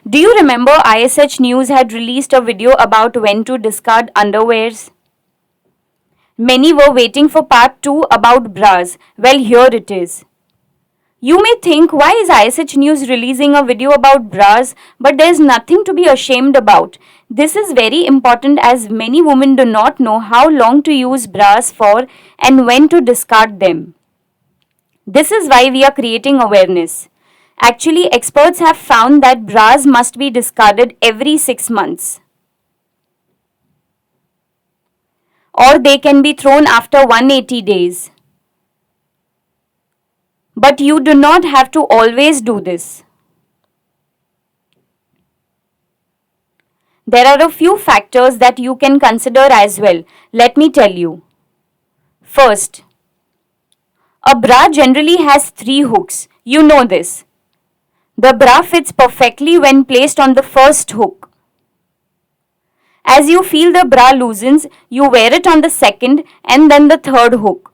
Do you remember ISH News had released a video about when to discard underwears? Many were waiting for part 2 about bras. Well, here it is. You may think, why is ISH News releasing a video about bras? But there is nothing to be ashamed about. This is very important as many women do not know how long to use bras for and when to discard them. This is why we are creating awareness. Actually, experts have found that bras must be discarded every 6 months. Or they can be thrown after 180 days. But you do not have to always do this. There are a few factors that you can consider as well. Let me tell you. First, a bra generally has 3 hooks. You know this. The bra fits perfectly when placed on the first hook. As you feel the bra loosens, you wear it on the second and then the third hook.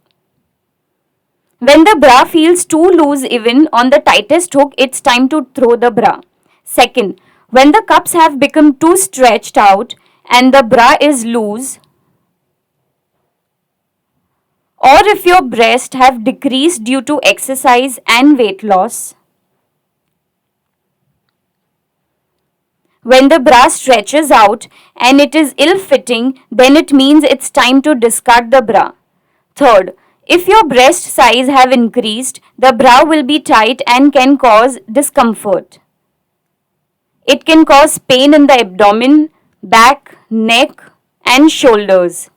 When the bra feels too loose even on the tightest hook, it's time to throw the bra. Second, when the cups have become too stretched out and the bra is loose, or if your breasts have decreased due to exercise and weight loss, when the bra stretches out and it is ill-fitting, then it means it's time to discard the bra. Third, if your breast size have increased, the bra will be tight and can cause discomfort. It can cause pain in the abdomen, back, neck, and shoulders.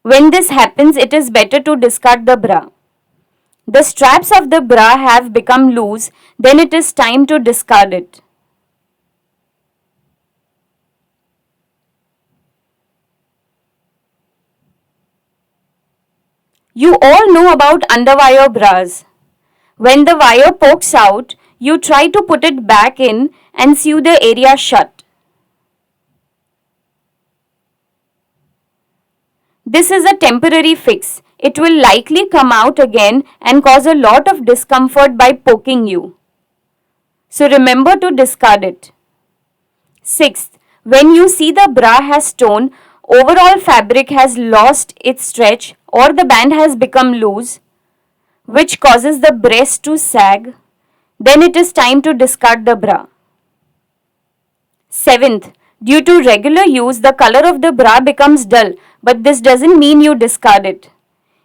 When this happens, it is better to discard the bra. The straps of the bra have become loose, then it is time to discard it. You all know about underwire bras. When the wire pokes out, you try to put it back in and sew the area shut. This is a temporary fix. It will likely come out again and cause a lot of discomfort by poking you. So remember to discard it. Sixth, when you see the bra has torn, overall fabric has lost its stretch or the band has become loose, which causes the breast to sag, then it is time to discard the bra. Seventh, due to regular use, the color of the bra becomes dull, but this doesn't mean you discard it.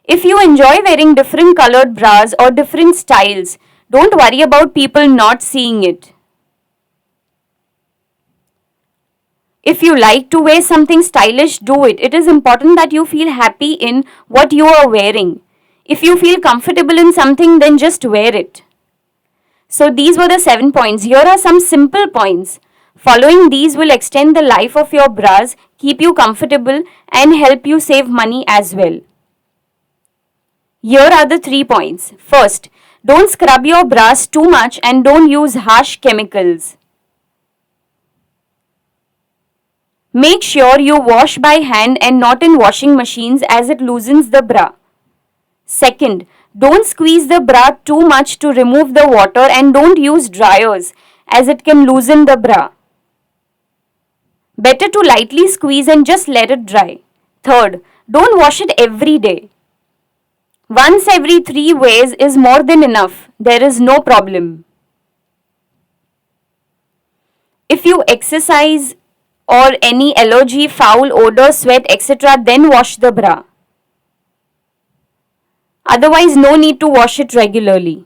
If you enjoy wearing different colored bras or different styles, don't worry about people not seeing it. If you like to wear something stylish, do it. It is important that you feel happy in what you are wearing. If you feel comfortable in something, then just wear it. So these were the 7 points. Here are some simple points. Following these will extend the life of your bras, keep you comfortable and help you save money as well. Here are the 3 points. First, don't scrub your bras too much and don't use harsh chemicals. Make sure you wash by hand and not in washing machines as it loosens the bra. Second, don't squeeze the bra too much to remove the water and don't use dryers as it can loosen the bra. Better to lightly squeeze and just let it dry. Third, don't wash it every day. Once every 3 wears is more than enough. There is no problem. If you exercise or any allergy, foul odor, sweat, etc., then wash the bra. Otherwise, no need to wash it regularly.